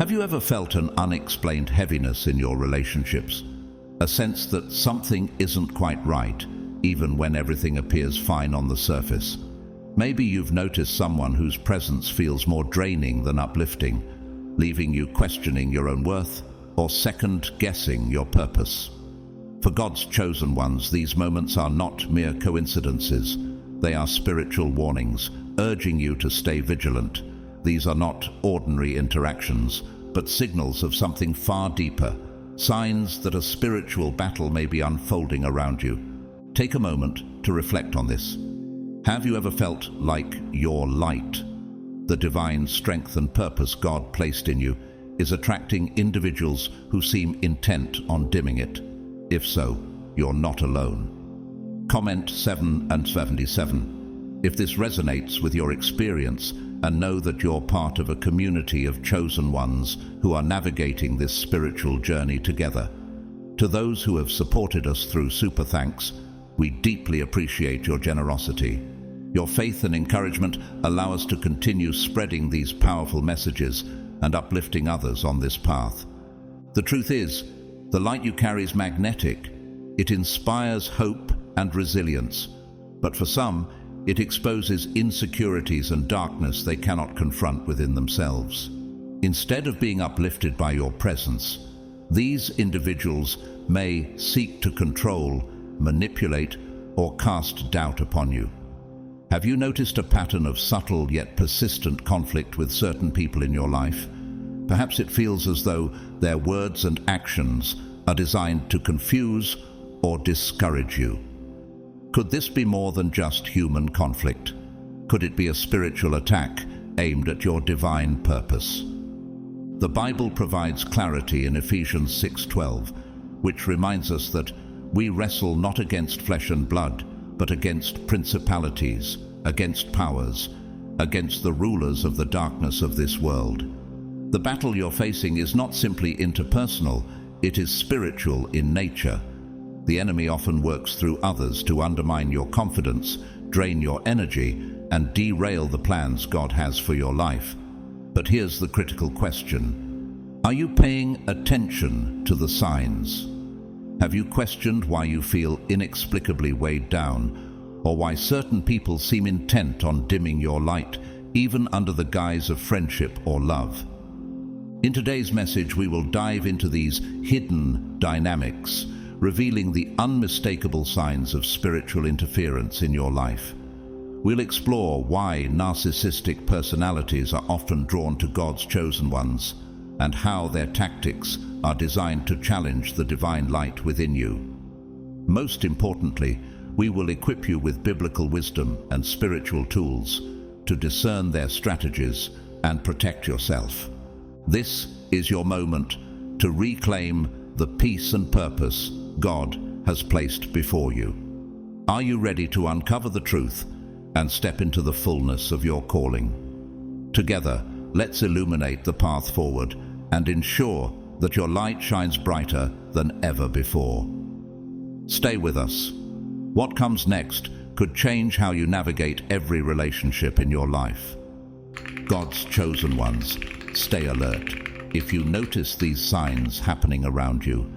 Have you ever felt an unexplained heaviness in your relationships? A sense that something isn't quite right, even when everything appears fine on the surface? Maybe you've noticed someone whose presence feels more draining than uplifting, leaving you questioning your own worth or second-guessing your purpose. For God's chosen ones, these moments are not mere coincidences. They are spiritual warnings, urging you to stay vigilant. These are not ordinary interactions, but signals of something far deeper, signs that a spiritual battle may be unfolding around you. Take a moment to reflect on this. Have you ever felt like your light, the divine strength and purpose God placed in you, is attracting individuals who seem intent on dimming it? If so, you're not alone. Comment 7 and 77 if this resonates with your experience, and know that you're part of a community of chosen ones who are navigating this spiritual journey together. To those who have supported us through Super Thanks, we deeply appreciate your generosity. Your faith and encouragement allow us to continue spreading these powerful messages and uplifting others on this path. The truth is, the light you carry is magnetic. It inspires hope and resilience, but for some, it exposes insecurities and darkness they cannot confront within themselves. Instead of being uplifted by your presence, these individuals may seek to control, manipulate, or cast doubt upon you. Have you noticed a pattern of subtle yet persistent conflict with certain people in your life? Perhaps it feels as though their words and actions are designed to confuse or discourage you. Could this be more than just human conflict? Could it be a spiritual attack aimed at your divine purpose? The Bible provides clarity in Ephesians 6:12, which reminds us that we wrestle not against flesh and blood, but against principalities, against powers, against the rulers of the darkness of this world. The battle you're facing is not simply interpersonal, it is spiritual in nature. The enemy often works through others to undermine your confidence, drain your energy, and derail the plans God has for your life. But here's the critical question. Are you paying attention to the signs? Have you questioned why you feel inexplicably weighed down, or why certain people seem intent on dimming your light, even under the guise of friendship or love? In today's message, we will dive into these hidden dynamics, revealing the unmistakable signs of spiritual interference in your life. We'll explore why narcissistic personalities are often drawn to God's chosen ones, and how their tactics are designed to challenge the divine light within you. Most importantly, we will equip you with biblical wisdom and spiritual tools to discern their strategies and protect yourself. This is your moment to reclaim the peace and purpose God has placed before you. Are you ready to uncover the truth and step into the fullness of your calling? Together, let's illuminate the path forward and ensure that your light shines brighter than ever before. Stay with us. What comes next could change how you navigate every relationship in your life. God's chosen ones, stay alert. If you notice these signs happening around you,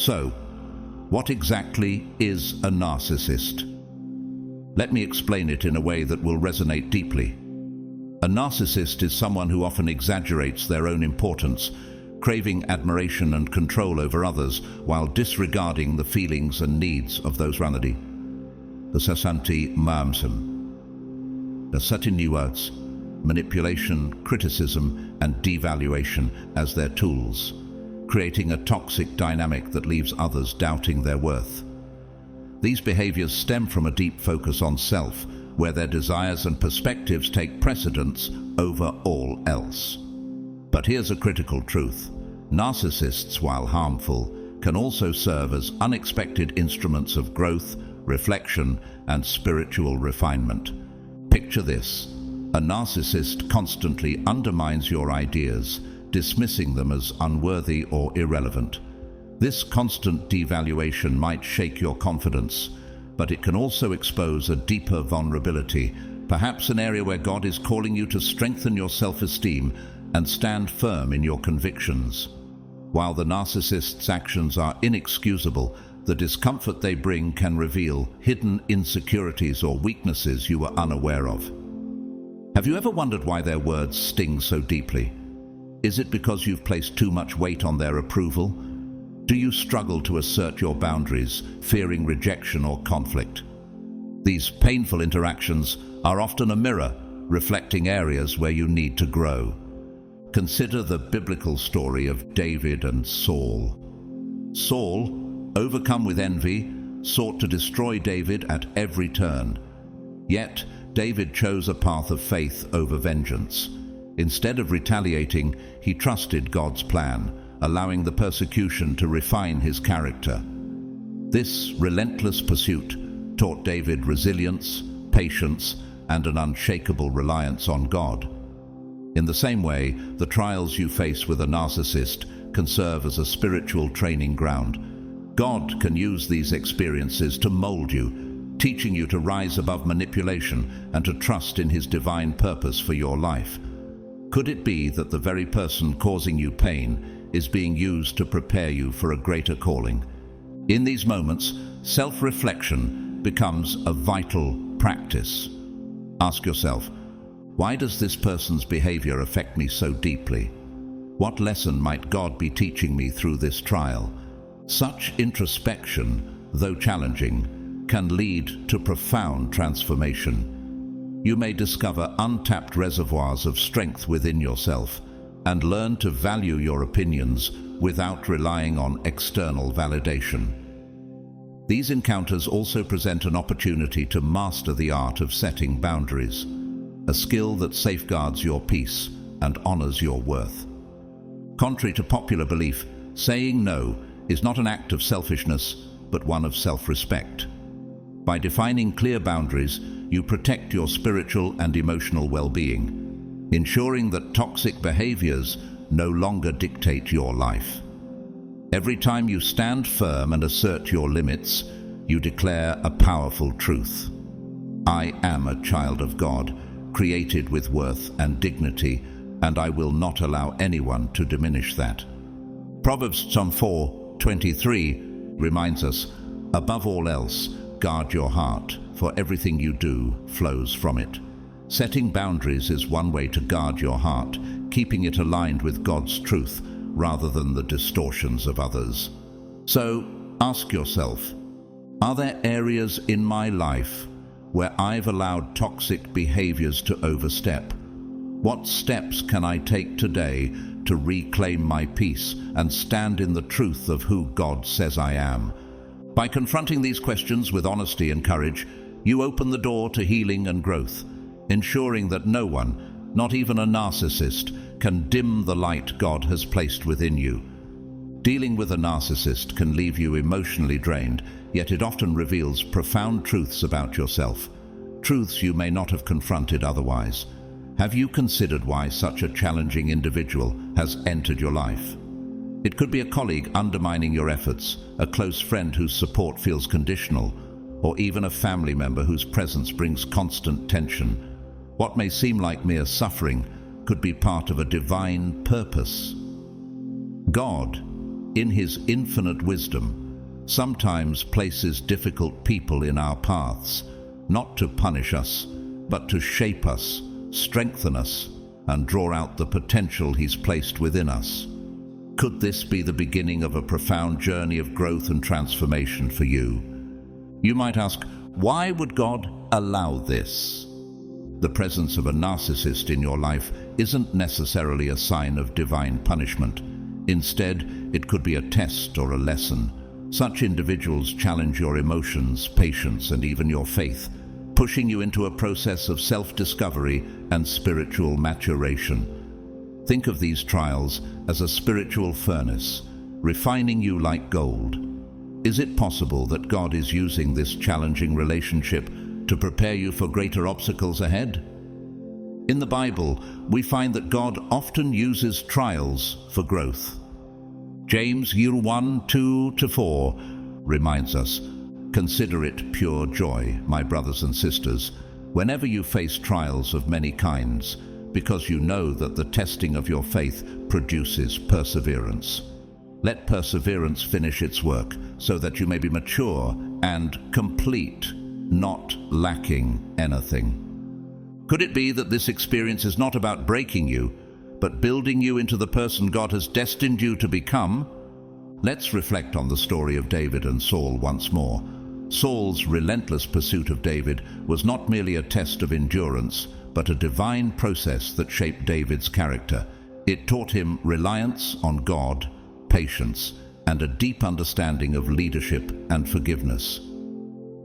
So, what exactly is a narcissist? Let me explain it in a way that will resonate deeply. A narcissist is someone who often exaggerates their own importance, craving admiration and control over others while disregarding the feelings and needs of those around them. The sasanti maamsam. The satini words, manipulation, criticism, and devaluation as their tools, creating a toxic dynamic that leaves others doubting their worth. These behaviors stem from a deep focus on self, where their desires and perspectives take precedence over all else. But here's a critical truth. Narcissists, while harmful, can also serve as unexpected instruments of growth, reflection, and spiritual refinement. Picture this. A narcissist constantly undermines your ideas, dismissing them as unworthy or irrelevant. This constant devaluation might shake your confidence, but it can also expose a deeper vulnerability, perhaps an area where God is calling you to strengthen your self-esteem and stand firm in your convictions. While the narcissist's actions are inexcusable, the discomfort they bring can reveal hidden insecurities or weaknesses you were unaware of. Have you ever wondered why their words sting so deeply? Is it because you've placed too much weight on their approval? Do you struggle to assert your boundaries, fearing rejection or conflict? These painful interactions are often a mirror, reflecting areas where you need to grow. Consider the biblical story of David and Saul. Saul, overcome with envy, sought to destroy David at every turn. Yet, David chose a path of faith over vengeance. Instead of retaliating, he trusted God's plan, allowing the persecution to refine his character. This relentless pursuit taught David resilience, patience, and an unshakable reliance on God. In the same way, the trials you face with a narcissist can serve as a spiritual training ground. God can use these experiences to mold you, teaching you to rise above manipulation and to trust in His divine purpose for your life. Could it be that the very person causing you pain is being used to prepare you for a greater calling? In these moments, self-reflection becomes a vital practice. Ask yourself, why does this person's behavior affect me so deeply? What lesson might God be teaching me through this trial? Such introspection, though challenging, can lead to profound transformation. You may discover untapped reservoirs of strength within yourself and learn to value your opinions without relying on external validation. These encounters also present an opportunity to master the art of setting boundaries, a skill that safeguards your peace and honors your worth. Contrary to popular belief, saying no is not an act of selfishness, but one of self-respect. By defining clear boundaries, you protect your spiritual and emotional well-being, ensuring that toxic behaviors no longer dictate your life. Every time you stand firm and assert your limits, you declare a powerful truth. I am a child of God, created with worth and dignity, and I will not allow anyone to diminish that. Proverbs 4:23 reminds us, above all else, guard your heart, for everything you do flows from it. Setting boundaries is one way to guard your heart, keeping it aligned with God's truth rather than the distortions of others. So, ask yourself, are there areas in my life where I've allowed toxic behaviors to overstep? What steps can I take today to reclaim my peace and stand in the truth of who God says I am? By confronting these questions with honesty and courage, you open the door to healing and growth, ensuring that no one, not even a narcissist, can dim the light God has placed within you. Dealing with a narcissist can leave you emotionally drained, yet it often reveals profound truths about yourself, truths you may not have confronted otherwise. Have you considered why such a challenging individual has entered your life? It could be a colleague undermining your efforts, a close friend whose support feels conditional, or even a family member whose presence brings constant tension. What may seem like mere suffering could be part of a divine purpose. God, in His infinite wisdom, sometimes places difficult people in our paths, not to punish us, but to shape us, strengthen us, and draw out the potential He's placed within us. Could this be the beginning of a profound journey of growth and transformation for you? You might ask, why would God allow this? The presence of a narcissist in your life isn't necessarily a sign of divine punishment. Instead, it could be a test or a lesson. Such individuals challenge your emotions, patience, and even your faith, pushing you into a process of self-discovery and spiritual maturation. Think of these trials as a spiritual furnace, refining you like gold. Is it possible that God is using this challenging relationship to prepare you for greater obstacles ahead? In the Bible, we find that God often uses trials for growth. James 1:2-4 reminds us, "Consider it pure joy, my brothers and sisters, whenever you face trials of many kinds, because you know that the testing of your faith produces perseverance. Let perseverance finish its work, so that you may be mature and complete, not lacking anything." Could it be that this experience is not about breaking you, but building you into the person God has destined you to become? Let's reflect on the story of David and Saul once more. Saul's relentless pursuit of David was not merely a test of endurance, but a divine process that shaped David's character. It taught him reliance on God, patience, and a deep understanding of leadership and forgiveness.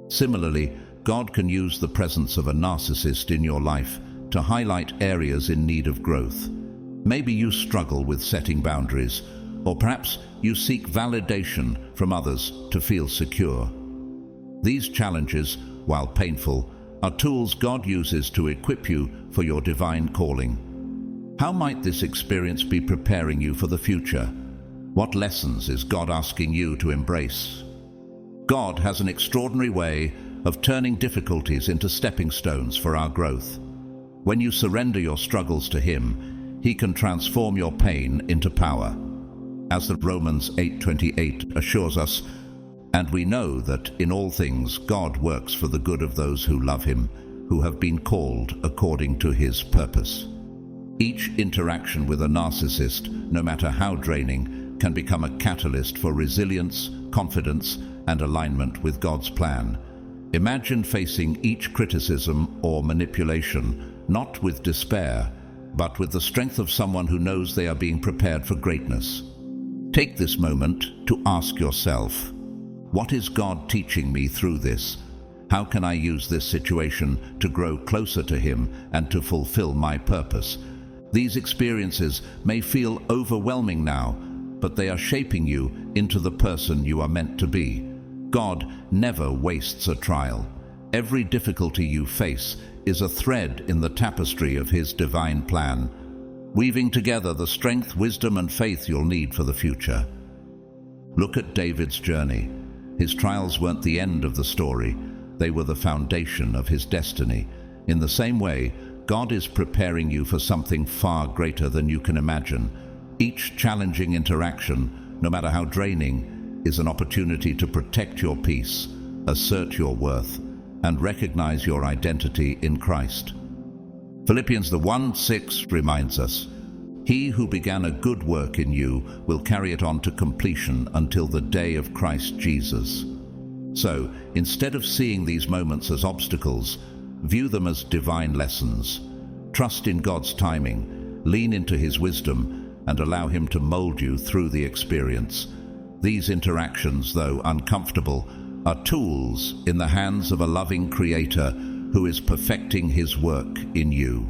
Similarly, God can use the presence of a narcissist in your life to highlight areas in need of growth. Maybe you struggle with setting boundaries, or perhaps you seek validation from others to feel secure. These challenges, while painful, are tools God uses to equip you for your divine calling. How might this experience be preparing you for the future? What lessons is God asking you to embrace? God has an extraordinary way of turning difficulties into stepping stones for our growth. When you surrender your struggles to Him, He can transform your pain into power. As the Romans 8:28 assures us, "And we know that in all things God works for the good of those who love Him, who have been called according to His purpose." Each interaction with a narcissist, no matter how draining, can become a catalyst for resilience, confidence, and alignment with God's plan. Imagine facing each criticism or manipulation, not with despair, but with the strength of someone who knows they are being prepared for greatness. Take this moment to ask yourself, what is God teaching me through this? How can I use this situation to grow closer to Him and to fulfill my purpose? These experiences may feel overwhelming now, but they are shaping you into the person you are meant to be. God never wastes a trial. Every difficulty you face is a thread in the tapestry of His divine plan, weaving together the strength, wisdom, and faith you'll need for the future. Look at David's journey. His trials weren't the end of the story. They were the foundation of his destiny. In the same way, God is preparing you for something far greater than you can imagine. Each challenging interaction, no matter how draining, is an opportunity to protect your peace, assert your worth, and recognize your identity in Christ. Philippians 1:6 reminds us, "He who began a good work in you will carry it on to completion until the day of Christ Jesus." So, instead of seeing these moments as obstacles, view them as divine lessons. Trust in God's timing, lean into His wisdom, and allow Him to mold you through the experience. These interactions, though uncomfortable, are tools in the hands of a loving Creator who is perfecting His work in you.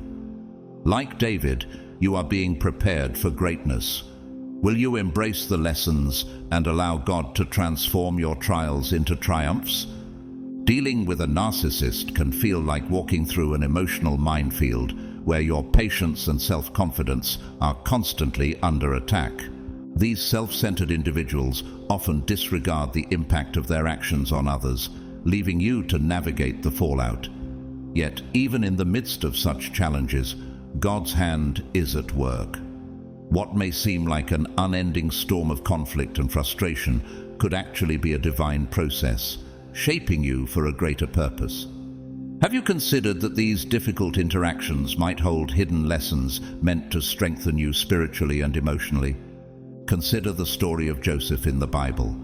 Like David, you are being prepared for greatness. Will you embrace the lessons and allow God to transform your trials into triumphs? Dealing with a narcissist can feel like walking through an emotional minefield where your patience and self-confidence are constantly under attack. These self-centered individuals often disregard the impact of their actions on others, leaving you to navigate the fallout. Yet, even in the midst of such challenges, God's hand is at work. What may seem like an unending storm of conflict and frustration could actually be a divine process, shaping you for a greater purpose. Have you considered that these difficult interactions might hold hidden lessons meant to strengthen you spiritually and emotionally? Consider the story of Joseph in the Bible.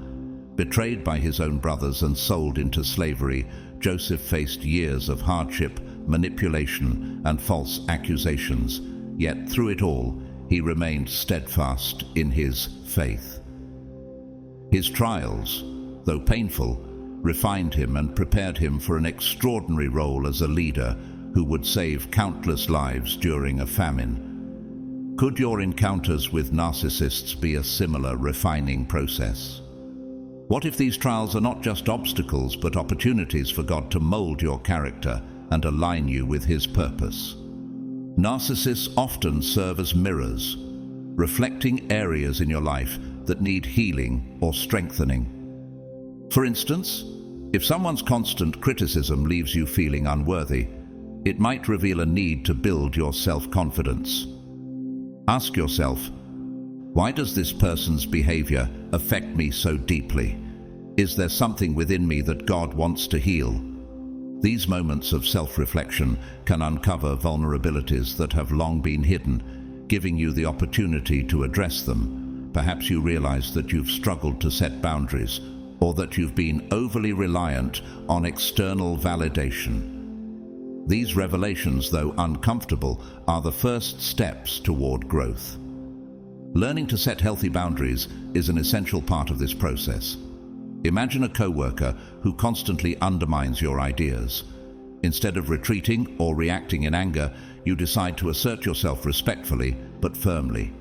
Betrayed by his own brothers and sold into slavery, Joseph faced years of hardship, manipulation, and false accusations. Yet through it all, he remained steadfast in his faith. His trials, though painful, refined him and prepared him for an extraordinary role as a leader who would save countless lives during a famine. Could your encounters with narcissists be a similar refining process? What if these trials are not just obstacles but opportunities for God to mold your character and align you with His purpose? Narcissists often serve as mirrors, reflecting areas in your life that need healing or strengthening. For instance, if someone's constant criticism leaves you feeling unworthy, it might reveal a need to build your self-confidence. Ask yourself, why does this person's behavior affect me so deeply? Is there something within me that God wants to heal? These moments of self-reflection can uncover vulnerabilities that have long been hidden, giving you the opportunity to address them. Perhaps you realize that you've struggled to set boundaries, or that you've been overly reliant on external validation. These revelations, though uncomfortable, are the first steps toward growth. Learning to set healthy boundaries is an essential part of this process. Imagine a coworker who constantly undermines your ideas. Instead of retreating or reacting in anger, you decide to assert yourself respectfully but firmly.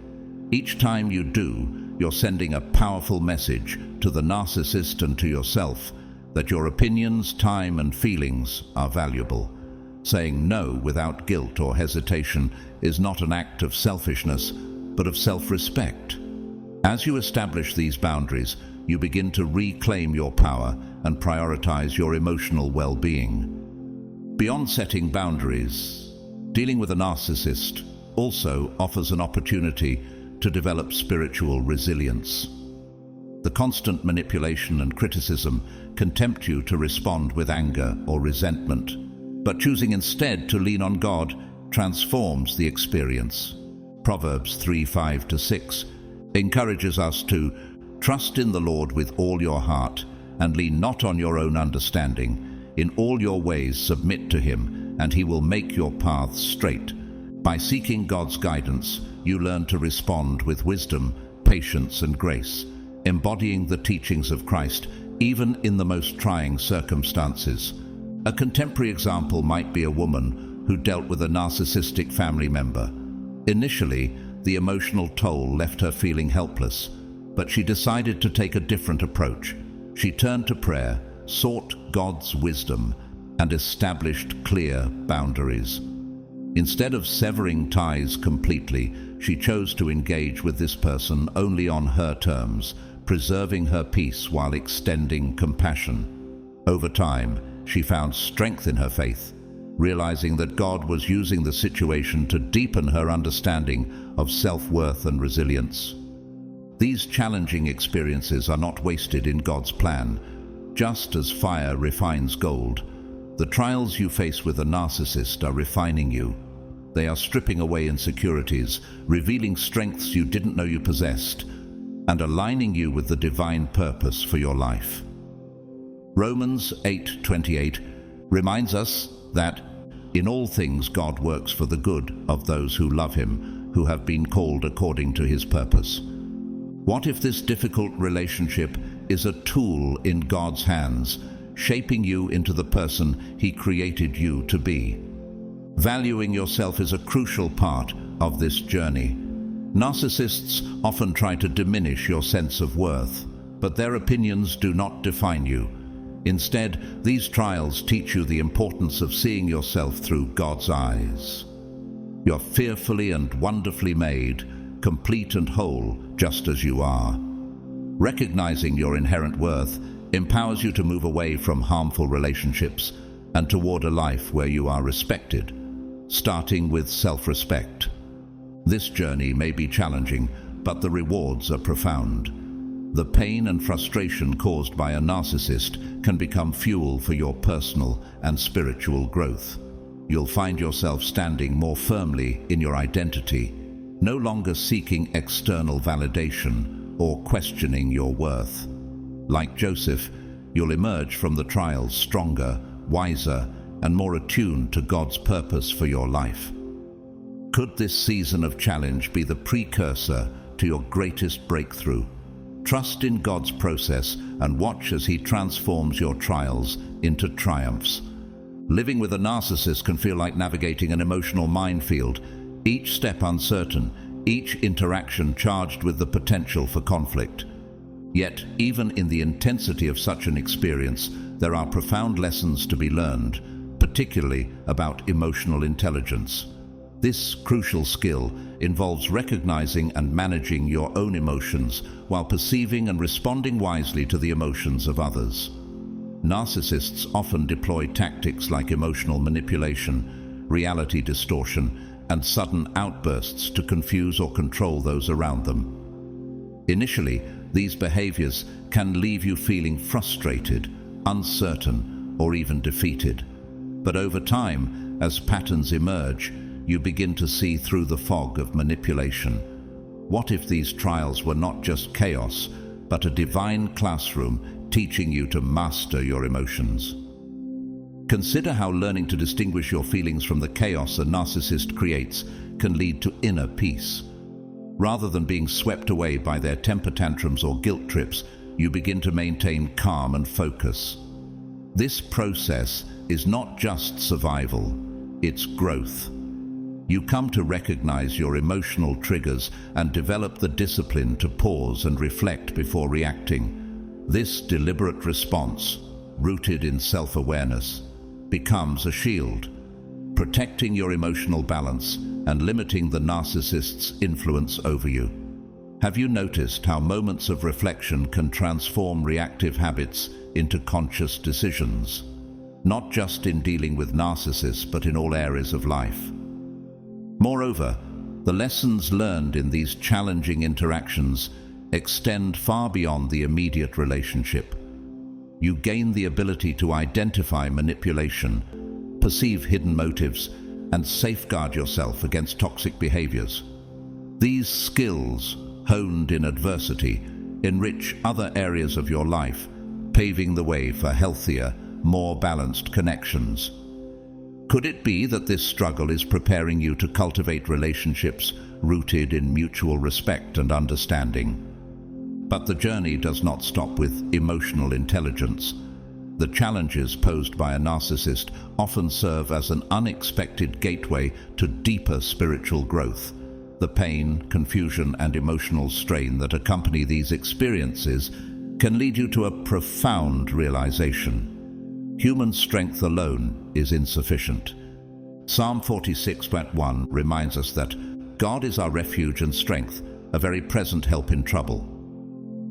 Each time you do, you're sending a powerful message to the narcissist and to yourself that your opinions, time, and feelings are valuable. Saying no without guilt or hesitation is not an act of selfishness, but of self-respect. As you establish these boundaries, you begin to reclaim your power and prioritize your emotional well-being. Beyond setting boundaries, dealing with a narcissist also offers an opportunity to develop spiritual resilience. The constant manipulation and criticism can tempt you to respond with anger or resentment, but choosing instead to lean on God transforms the experience. Proverbs 3:5-6 encourages us to trust in the Lord with all your heart and lean not on your own understanding. In all your ways submit to Him, and He will make your paths straight. By seeking God's guidance, you learn to respond with wisdom, patience, and grace, embodying the teachings of Christ even in the most trying circumstances. A contemporary example might be a woman who dealt with a narcissistic family member. Initially, the emotional toll left her feeling helpless, but she decided to take a different approach. She turned to prayer, sought God's wisdom, and established clear boundaries. Instead of severing ties completely, she chose to engage with this person only on her terms, preserving her peace while extending compassion. Over time, she found strength in her faith, realizing that God was using the situation to deepen her understanding of self-worth and resilience. These challenging experiences are not wasted in God's plan. Just as fire refines gold, the trials you face with a narcissist are refining you. They are stripping away insecurities, revealing strengths you didn't know you possessed, and aligning you with the divine purpose for your life. Romans 8:28 reminds us that in all things God works for the good of those who love Him, who have been called according to His purpose. What if this difficult relationship is a tool in God's hands, shaping you into the person He created you to be? Valuing yourself is a crucial part of this journey. Narcissists often try to diminish your sense of worth, but their opinions do not define you. Instead, these trials teach you the importance of seeing yourself through God's eyes. You're fearfully and wonderfully made, complete and whole, just as you are. Recognizing your inherent worth empowers you to move away from harmful relationships and toward a life where you are respected, starting with self-respect. This journey may be challenging, but the rewards are profound. The pain and frustration caused by a narcissist can become fuel for your personal and spiritual growth. You'll find yourself standing more firmly in your identity, no longer seeking external validation or questioning your worth. Like Joseph, you'll emerge from the trials stronger, wiser, and more attuned to God's purpose for your life. Could this season of challenge be the precursor to your greatest breakthrough? Trust in God's process and watch as He transforms your trials into triumphs. Living with a narcissist can feel like navigating an emotional minefield, each step uncertain, each interaction charged with the potential for conflict. Yet, even in the intensity of such an experience, there are profound lessons to be learned, particularly about emotional intelligence. This crucial skill involves recognizing and managing your own emotions while perceiving and responding wisely to the emotions of others. Narcissists often deploy tactics like emotional manipulation, reality distortion, and sudden outbursts to confuse or control those around them. Initially, these behaviors can leave you feeling frustrated, uncertain, or even defeated. But over time, as patterns emerge, you begin to see through the fog of manipulation. What if these trials were not just chaos, but a divine classroom teaching you to master your emotions? Consider how learning to distinguish your feelings from the chaos a narcissist creates can lead to inner peace. Rather than being swept away by their temper tantrums or guilt trips, you begin to maintain calm and focus. This process is not just survival, it's growth. You come to recognize your emotional triggers and develop the discipline to pause and reflect before reacting. This deliberate response, rooted in self-awareness, becomes a shield, protecting your emotional balance and limiting the narcissist's influence over you. Have you noticed how moments of reflection can transform reactive habits into conscious decisions? Not just in dealing with narcissists, but in all areas of life. Moreover, the lessons learned in these challenging interactions extend far beyond the immediate relationship. You gain the ability to identify manipulation, perceive hidden motives, and safeguard yourself against toxic behaviors. These skills, honed in adversity, enrich other areas of your life, paving the way for healthier, more balanced connections. Could it be that this struggle is preparing you to cultivate relationships rooted in mutual respect and understanding? But the journey does not stop with emotional intelligence. The challenges posed by a narcissist often serve as an unexpected gateway to deeper spiritual growth. The pain, confusion, and emotional strain that accompany these experiences can lead you to a profound realization. Human strength alone is insufficient. Psalm 46:1 reminds us that God is our refuge and strength, a very present help in trouble.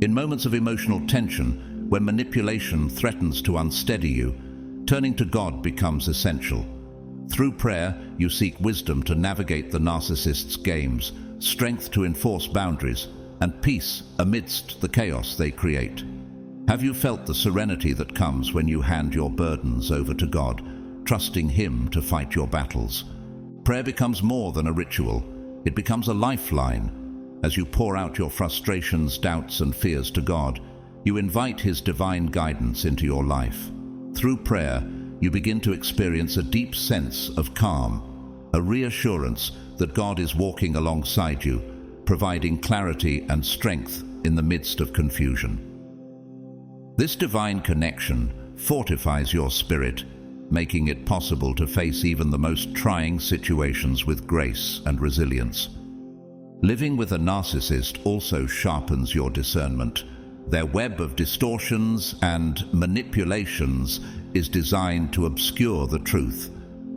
In moments of emotional tension, when manipulation threatens to unsteady you, turning to God becomes essential. Through prayer, you seek wisdom to navigate the narcissist's games, strength to enforce boundaries, and peace amidst the chaos they create. Have you felt the serenity that comes when you hand your burdens over to God, trusting Him to fight your battles? Prayer becomes more than a ritual. It becomes a lifeline. As you pour out your frustrations, doubts, and fears to God, you invite His divine guidance into your life. Through prayer, you begin to experience a deep sense of calm, a reassurance that God is walking alongside you, providing clarity and strength in the midst of confusion. This divine connection fortifies your spirit, making it possible to face even the most trying situations with grace and resilience. Living with a narcissist also sharpens your discernment. Their web of distortions and manipulations is designed to obscure the truth,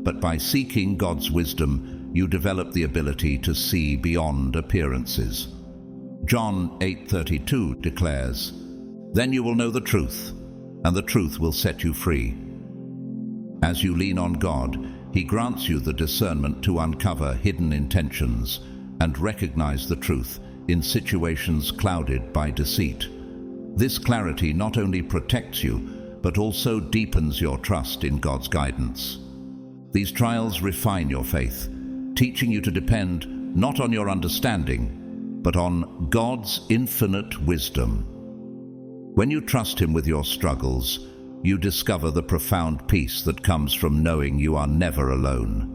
but by seeking God's wisdom, you develop the ability to see beyond appearances. John 8:32 declares, "Then you will know the truth, and the truth will set you free." As you lean on God, He grants you the discernment to uncover hidden intentions and recognize the truth in situations clouded by deceit. This clarity not only protects you, but also deepens your trust in God's guidance. These trials refine your faith, teaching you to depend not on your understanding, but on God's infinite wisdom. When you trust Him with your struggles, you discover the profound peace that comes from knowing you are never alone.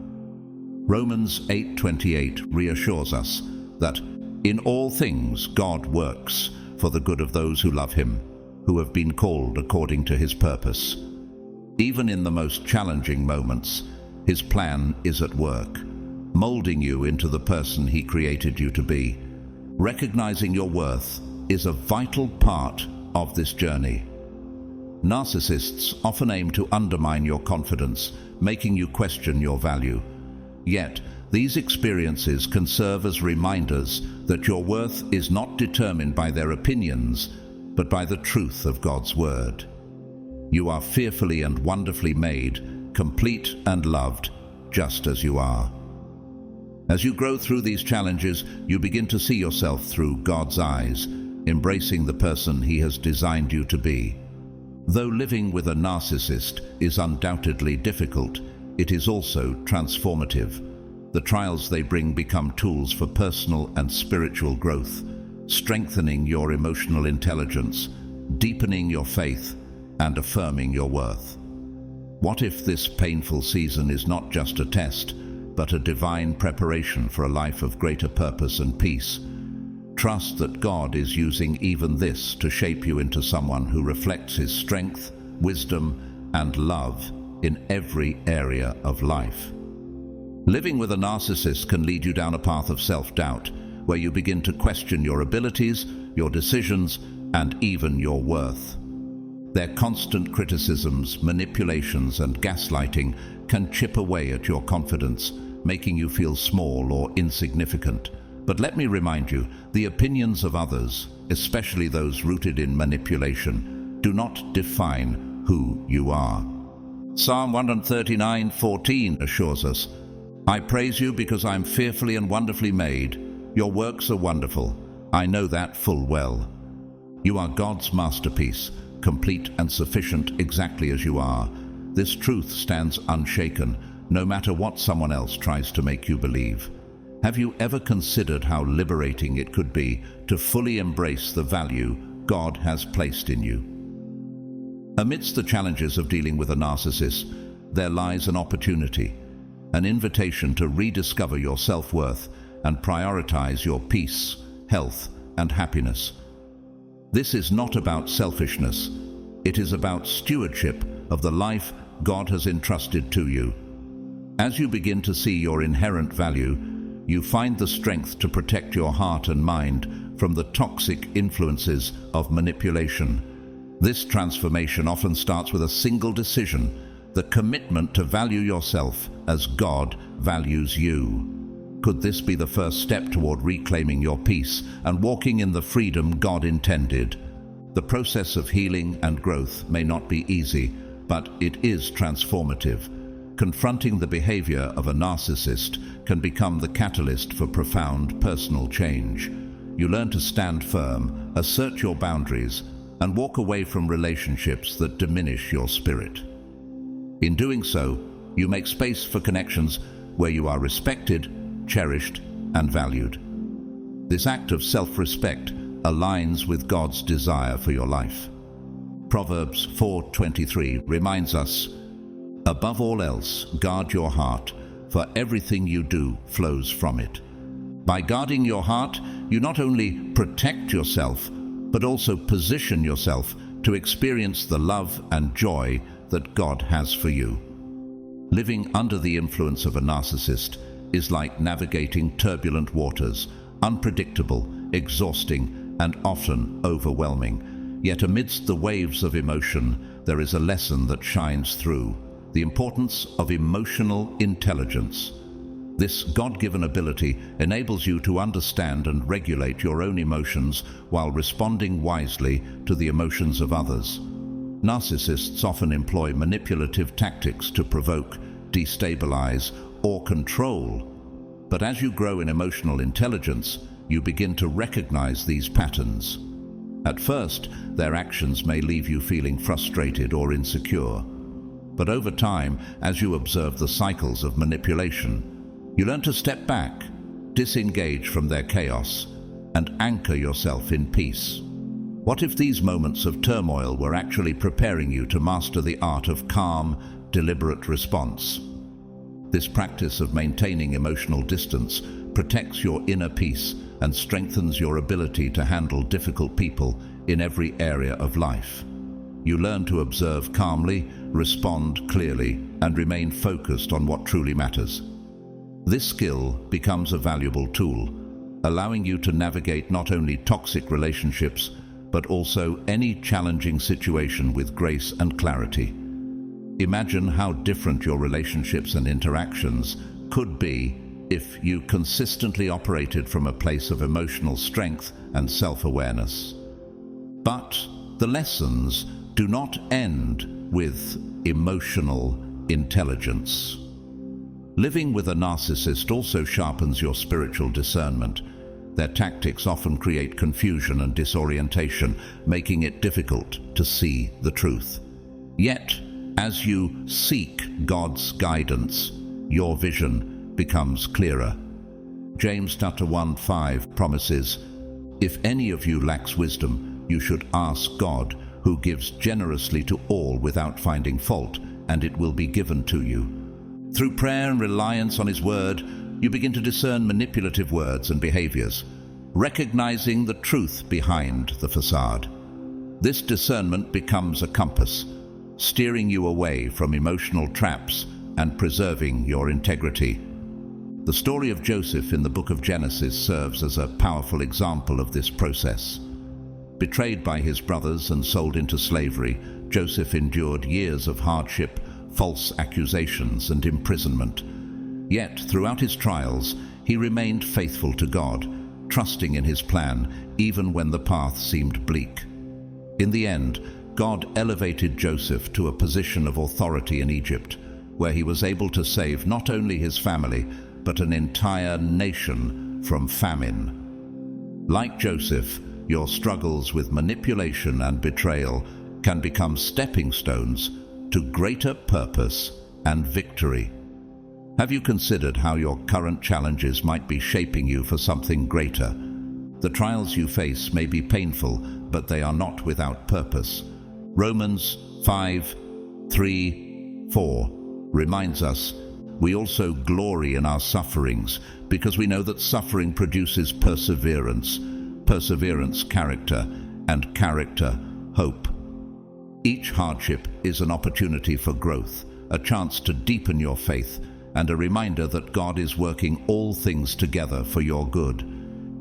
Romans 8:28 reassures us that in all things God works for the good of those who love Him, who have been called according to His purpose. Even in the most challenging moments, His plan is at work, molding you into the person He created you to be. Recognizing your worth is a vital part of this journey. Narcissists often aim to undermine your confidence, making you question your value. Yet, These experiences can serve as reminders that your worth is not determined by their opinions, but by the truth of God's Word. You are fearfully and wonderfully made, complete and loved, just as you are. As you grow through these challenges, you begin to see yourself through God's eyes, embracing the person He has designed you to be. Though living with a narcissist is undoubtedly difficult, it is also transformative. The trials they bring become tools for personal and spiritual growth, strengthening your emotional intelligence, deepening your faith, and affirming your worth. What if this painful season is not just a test, but a divine preparation for a life of greater purpose and peace? Trust that God is using even this to shape you into someone who reflects His strength, wisdom, and love in every area of life. Living with a narcissist can lead you down a path of self-doubt, where you begin to question your abilities, your decisions, and even your worth. Their constant criticisms, manipulations, and gaslighting can chip away at your confidence, making you feel small or insignificant. But let me remind you, the opinions of others, especially those rooted in manipulation, do not define who you are. Psalm 139:14 assures us, "I praise you because I am fearfully and wonderfully made. Your works are wonderful. I know that full well." You are God's masterpiece, complete and sufficient exactly as you are. This truth stands unshaken, no matter what someone else tries to make you believe. Have you ever considered how liberating it could be to fully embrace the value God has placed in you? Amidst the challenges of dealing with a narcissist, there lies an opportunity, an invitation to rediscover your self-worth and prioritize your peace, health, and happiness. This is not about selfishness. It is about stewardship of the life God has entrusted to you. As you begin to see your inherent value, you find the strength to protect your heart and mind from the toxic influences of manipulation. This transformation often starts with a single decision, the commitment to value yourself as God values you. Could this be the first step toward reclaiming your peace and walking in the freedom God intended? The process of healing and growth may not be easy, but it is transformative. Confronting the behavior of a narcissist can become the catalyst for profound personal change. You learn to stand firm, assert your boundaries, and walk away from relationships that diminish your spirit. In doing so, you make space for connections where you are respected, cherished, and valued. This act of self-respect aligns with God's desire for your life. Proverbs 4:23 reminds us, "Above all else, guard your heart, for everything you do flows from it." By guarding your heart, you not only protect yourself, but also position yourself to experience the love and joy that God has for you. Living under the influence of a narcissist is like navigating turbulent waters, unpredictable, exhausting, and often overwhelming. Yet amidst the waves of emotion, there is a lesson that shines through: the importance of emotional intelligence. This God-given ability enables you to understand and regulate your own emotions while responding wisely to the emotions of others. Narcissists often employ manipulative tactics to provoke, destabilize, or control. But as you grow in emotional intelligence, you begin to recognize these patterns. At first, their actions may leave you feeling frustrated or insecure. But over time, as you observe the cycles of manipulation, you learn to step back, disengage from their chaos, and anchor yourself in peace. What if these moments of turmoil were actually preparing you to master the art of calm, deliberate response? This practice of maintaining emotional distance protects your inner peace and strengthens your ability to handle difficult people in every area of life. You learn to observe calmly, respond clearly, and remain focused on what truly matters. This skill becomes a valuable tool, allowing you to navigate not only toxic relationships, but also any challenging situation with grace and clarity. Imagine how different your relationships and interactions could be if you consistently operated from a place of emotional strength and self-awareness. But the lessons do not end with emotional intelligence. Living with a narcissist also sharpens your spiritual discernment. Their tactics often create confusion and disorientation, making it difficult to see the truth. Yet, as you seek God's guidance, your vision becomes clearer. James chapter 1:5 promises, "If any of you lacks wisdom, you should ask God, who gives generously to all without finding fault, and it will be given to you." Through prayer and reliance on His Word, you begin to discern manipulative words and behaviors, recognizing the truth behind the facade. This discernment becomes a compass, steering you away from emotional traps and preserving your integrity. The story of Joseph in the book of Genesis serves as a powerful example of this process. Betrayed by his brothers and sold into slavery, Joseph endured years of hardship, false accusations, and imprisonment. Yet, throughout his trials, he remained faithful to God, trusting in His plan, even when the path seemed bleak. In the end, God elevated Joseph to a position of authority in Egypt, where he was able to save not only his family, but an entire nation from famine. Like Joseph, your struggles with manipulation and betrayal can become stepping stones to greater purpose and victory. Have you considered how your current challenges might be shaping you for something greater? The trials you face may be painful, but they are not without purpose. Romans 5:3-4 reminds us, "We also glory in our sufferings, because we know that suffering produces perseverance, perseverance character, and character hope." Each hardship is an opportunity for growth, a chance to deepen your faith, and a reminder that God is working all things together for your good.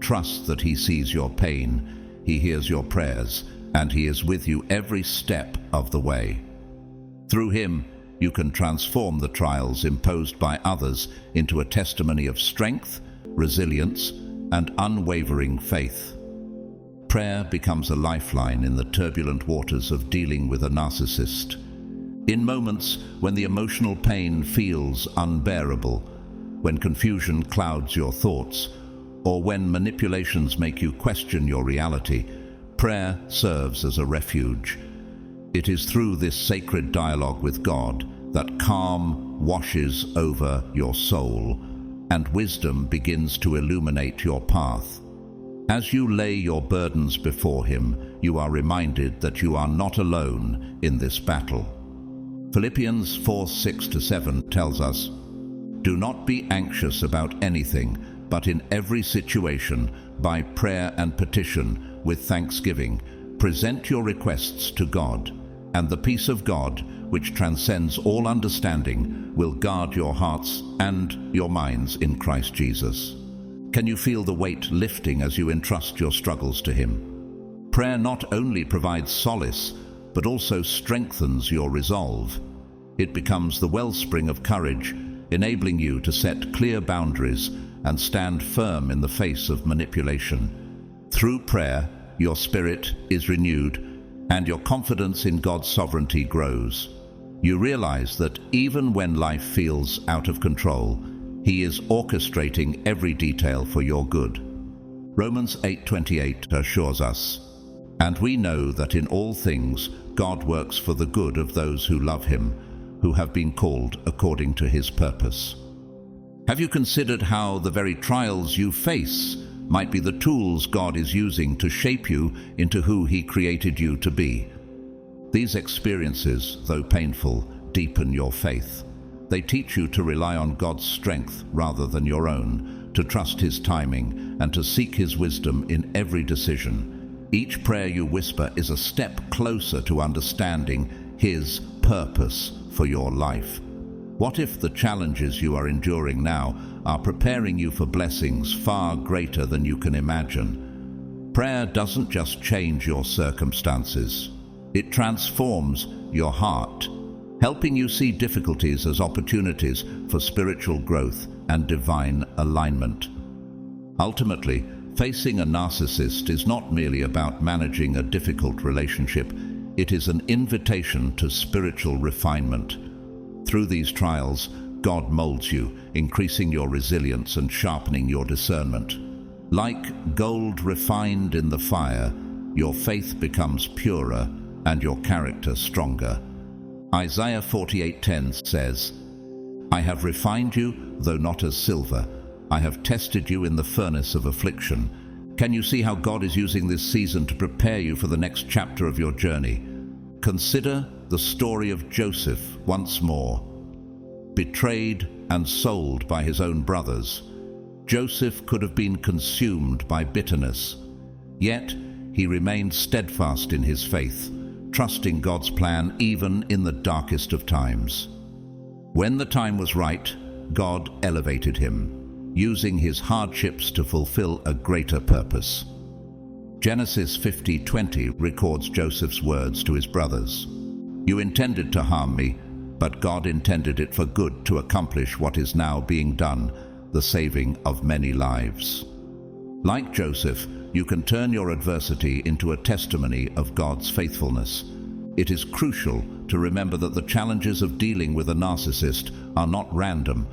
Trust that He sees your pain, He hears your prayers, and He is with you every step of the way. Through Him, you can transform the trials imposed by others into a testimony of strength, resilience, and unwavering faith. Prayer becomes a lifeline in the turbulent waters of dealing with a narcissist. In moments when the emotional pain feels unbearable, when confusion clouds your thoughts, or when manipulations make you question your reality, prayer serves as a refuge. It is through this sacred dialogue with God that calm washes over your soul and wisdom begins to illuminate your path. As you lay your burdens before Him, you are reminded that you are not alone in this battle. Philippians 4:6-7 tells us, "Do not be anxious about anything, but in every situation, by prayer and petition, with thanksgiving, present your requests to God, and the peace of God, which transcends all understanding, will guard your hearts and your minds in Christ Jesus." Can you feel the weight lifting as you entrust your struggles to Him? Prayer not only provides solace, but also strengthens your resolve. It becomes the wellspring of courage, enabling you to set clear boundaries and stand firm in the face of manipulation. Through prayer, your spirit is renewed and your confidence in God's sovereignty grows. You realize that even when life feels out of control, He is orchestrating every detail for your good. Romans 8:28 assures us, "And we know that in all things God works for the good of those who love Him, who have been called according to His purpose." Have you considered how the very trials you face might be the tools God is using to shape you into who He created you to be? These experiences, though painful, deepen your faith. They teach you to rely on God's strength rather than your own, to trust His timing, and to seek His wisdom in every decision. Each prayer you whisper is a step closer to understanding His purpose for your life. What if the challenges you are enduring now are preparing you for blessings far greater than you can imagine? Prayer doesn't just change your circumstances. It transforms your heart, helping you see difficulties as opportunities for spiritual growth and divine alignment. Ultimately, facing a narcissist is not merely about managing a difficult relationship. It is an invitation to spiritual refinement. Through these trials, God molds you, increasing your resilience and sharpening your discernment. Like gold refined in the fire, your faith becomes purer and your character stronger. Isaiah 48:10 says, "I have refined you, though not as silver. I have tested you in the furnace of affliction." Can you see how God is using this season to prepare you for the next chapter of your journey? Consider the story of Joseph once more. Betrayed and sold by his own brothers, Joseph could have been consumed by bitterness. Yet, he remained steadfast in his faith, trusting God's plan even in the darkest of times. When the time was right, God elevated him, using his hardships to fulfill a greater purpose. Genesis 50:20 records Joseph's words to his brothers, "You intended to harm me, but God intended it for good to accomplish what is now being done, the saving of many lives." Like Joseph, you can turn your adversity into a testimony of God's faithfulness. It is crucial to remember that the challenges of dealing with a narcissist are not random.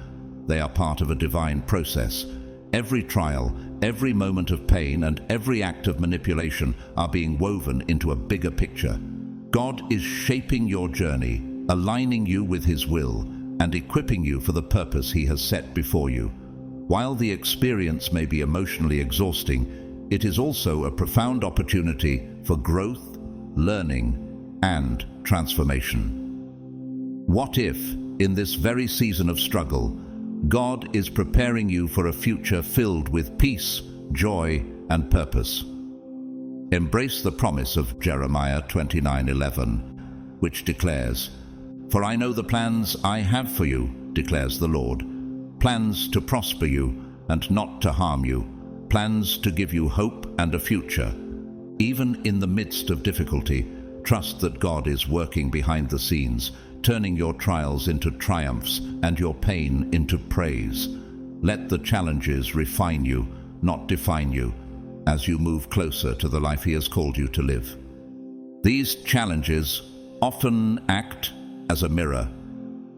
They are part of a divine process. Every trial, every moment of pain, and every act of manipulation are being woven into a bigger picture. God is shaping your journey, aligning you with His will, and equipping you for the purpose He has set before you. While the experience may be emotionally exhausting, it is also a profound opportunity for growth, learning, and transformation. What if, in this very season of struggle, God is preparing you for a future filled with peace, joy, and purpose? Embrace the promise of Jeremiah 29:11, which declares, "For I know the plans I have for you, declares the Lord, plans to prosper you and not to harm you, plans to give you hope and a future." Even in the midst of difficulty, trust that God is working behind the scenes, turning your trials into triumphs and your pain into praise. Let the challenges refine you, not define you, as you move closer to the life He has called you to live. These challenges often act as a mirror,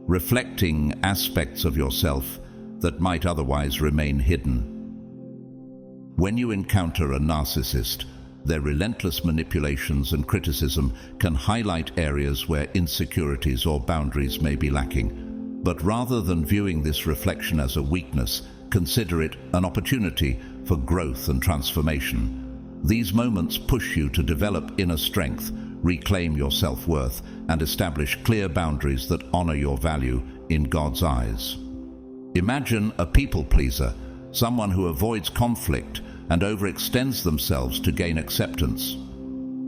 reflecting aspects of yourself that might otherwise remain hidden. When you encounter a narcissist, their relentless manipulations and criticism can highlight areas where insecurities or boundaries may be lacking. But rather than viewing this reflection as a weakness, consider it an opportunity for growth and transformation. These moments push you to develop inner strength, reclaim your self-worth, and establish clear boundaries that honor your value in God's eyes. Imagine a people-pleaser, someone who avoids conflict and overextends themselves to gain acceptance.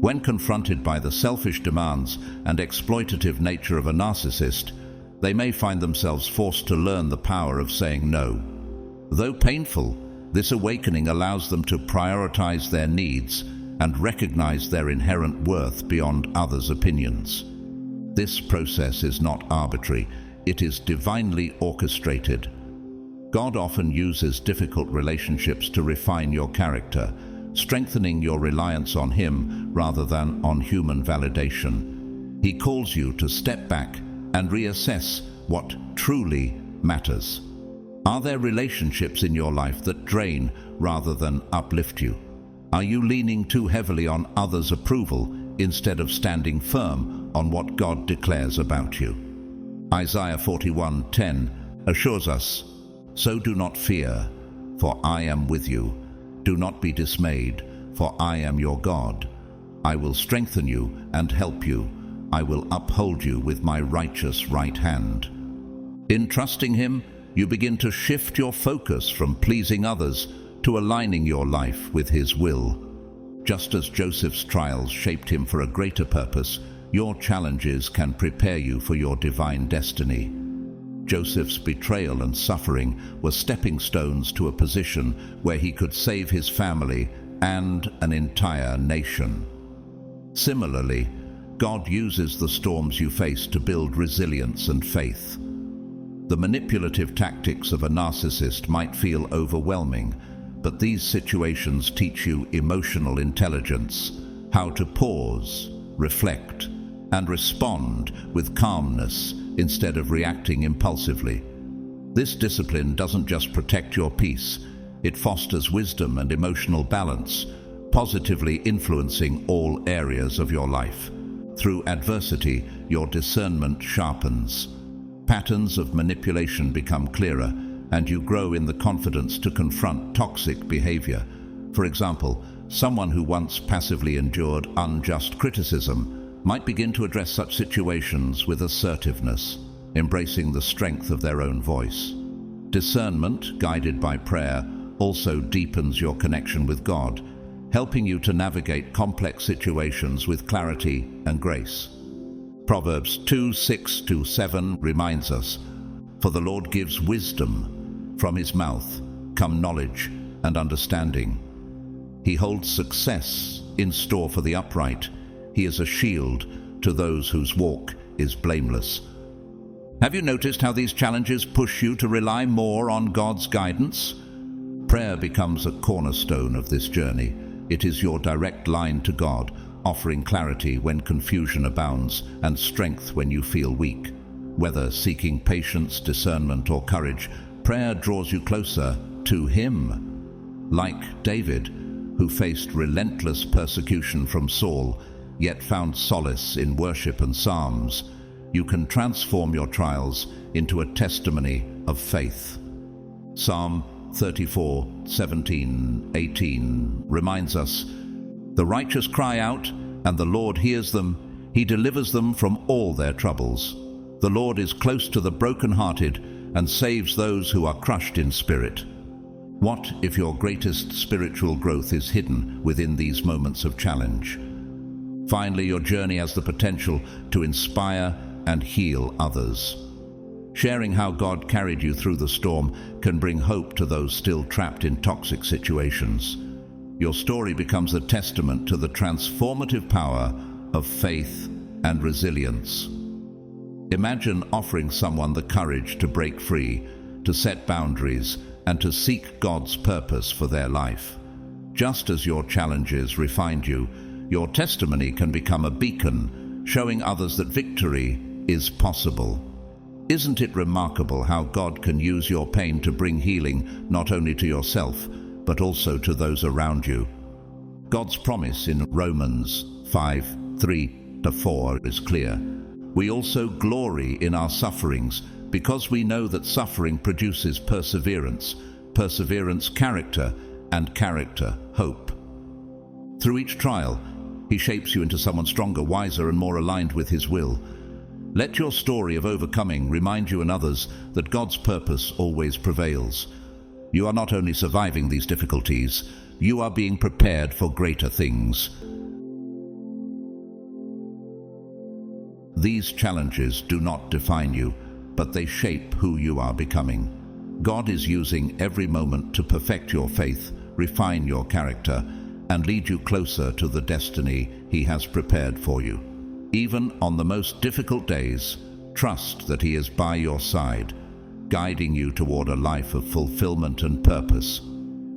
When confronted by the selfish demands and exploitative nature of a narcissist, they may find themselves forced to learn the power of saying no. Though painful, this awakening allows them to prioritize their needs and recognize their inherent worth beyond others' opinions. This process is not arbitrary, it is divinely orchestrated. God often uses difficult relationships to refine your character, strengthening your reliance on Him rather than on human validation. He calls you to step back and reassess what truly matters. Are there relationships in your life that drain rather than uplift you? Are you leaning too heavily on others' approval instead of standing firm on what God declares about you? Isaiah 41:10 assures us, "So do not fear, for I am with you. Do not be dismayed, for I am your God. I will strengthen you and help you. I will uphold you with my righteous right hand." In trusting Him, you begin to shift your focus from pleasing others to aligning your life with His will. Just as Joseph's trials shaped him for a greater purpose, your challenges can prepare you for your divine destiny. Joseph's betrayal and suffering were stepping stones to a position where he could save his family and an entire nation. Similarly, God uses the storms you face to build resilience and faith. The manipulative tactics of a narcissist might feel overwhelming, but these situations teach you emotional intelligence, how to pause, reflect, and respond with calmness instead of reacting impulsively. This discipline doesn't just protect your peace, it fosters wisdom and emotional balance, positively influencing all areas of your life. Through adversity, your discernment sharpens. Patterns of manipulation become clearer, and you grow in the confidence to confront toxic behavior. For example, someone who once passively endured unjust criticism might begin to address such situations with assertiveness, embracing the strength of their own voice. Discernment, guided by prayer, also deepens your connection with God, helping you to navigate complex situations with clarity and grace. Proverbs 2:6-7 reminds us, "For the Lord gives wisdom. From his mouth come knowledge and understanding. He holds success in store for the upright. He is a shield to those whose walk is blameless." Have you noticed how these challenges push you to rely more on God's guidance? Prayer becomes a cornerstone of this journey. It is your direct line to God, offering clarity when confusion abounds and strength when you feel weak. Whether seeking patience, discernment, or courage, prayer draws you closer to Him. Like David, who faced relentless persecution from Saul, yet found solace in worship and psalms, you can transform your trials into a testimony of faith. Psalm 34:17-18 reminds us, "The righteous cry out, and the Lord hears them. He delivers them from all their troubles. The Lord is close to the brokenhearted and saves those who are crushed in spirit." What if your greatest spiritual growth is hidden within these moments of challenge? Finally, your journey has the potential to inspire and heal others. Sharing how God carried you through the storm can bring hope to those still trapped in toxic situations. Your story becomes a testament to the transformative power of faith and resilience. Imagine offering someone the courage to break free, to set boundaries, and to seek God's purpose for their life. Just as your challenges refined you, your testimony can become a beacon, showing others that victory is possible. Isn't it remarkable how God can use your pain to bring healing not only to yourself, but also to those around you? God's promise in Romans 5:3-4 is clear. We also glory in our sufferings, because we know that suffering produces perseverance, perseverance character, and character hope. Through each trial, He shapes you into someone stronger, wiser, and more aligned with His will. Let your story of overcoming remind you and others that God's purpose always prevails. You are not only surviving these difficulties, you are being prepared for greater things. These challenges do not define you, but they shape who you are becoming. God is using every moment to perfect your faith, refine your character, and lead you closer to the destiny He has prepared for you. Even on the most difficult days, trust that He is by your side, guiding you toward a life of fulfillment and purpose.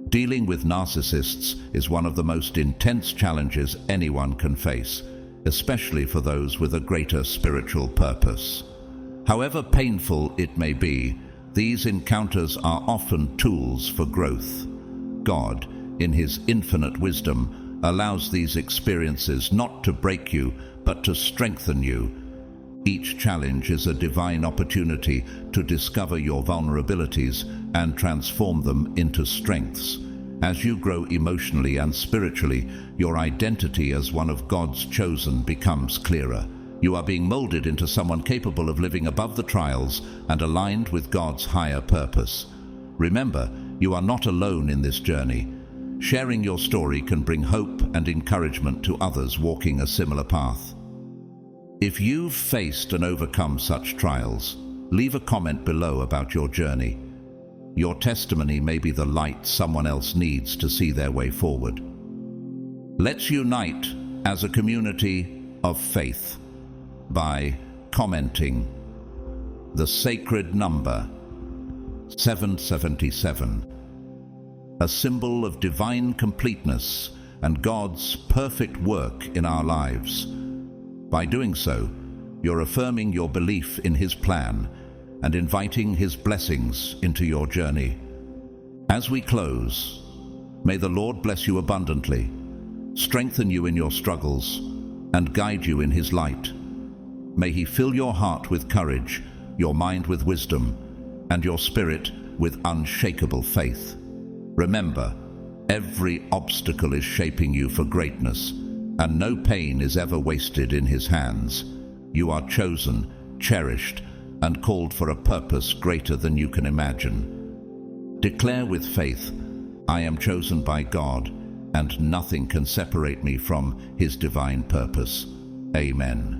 Dealing with narcissists is one of the most intense challenges anyone can face, especially for those with a greater spiritual purpose. However painful it may be, these encounters are often tools for growth. God, in His infinite wisdom, allows these experiences not to break you, but to strengthen you. Each challenge is a divine opportunity to discover your vulnerabilities and transform them into strengths. As you grow emotionally and spiritually, your identity as one of God's chosen becomes clearer. You are being molded into someone capable of living above the trials and aligned with God's higher purpose. Remember, you are not alone in this journey. Sharing your story can bring hope and encouragement to others walking a similar path. If you've faced and overcome such trials, leave a comment below about your journey. Your testimony may be the light someone else needs to see their way forward. Let's unite as a community of faith by commenting, The sacred number 777, a symbol of divine completeness and God's perfect work in our lives. By doing so, you're affirming your belief in His plan and inviting His blessings into your journey. As we close, may the Lord bless you abundantly, strengthen you in your struggles, and guide you in His light. May He fill your heart with courage, your mind with wisdom, and your spirit with unshakable faith. Remember, every obstacle is shaping you for greatness, and no pain is ever wasted in His hands. You are chosen, cherished, and called for a purpose greater than you can imagine. Declare with faith, I am chosen by God, and nothing can separate me from His divine purpose. Amen.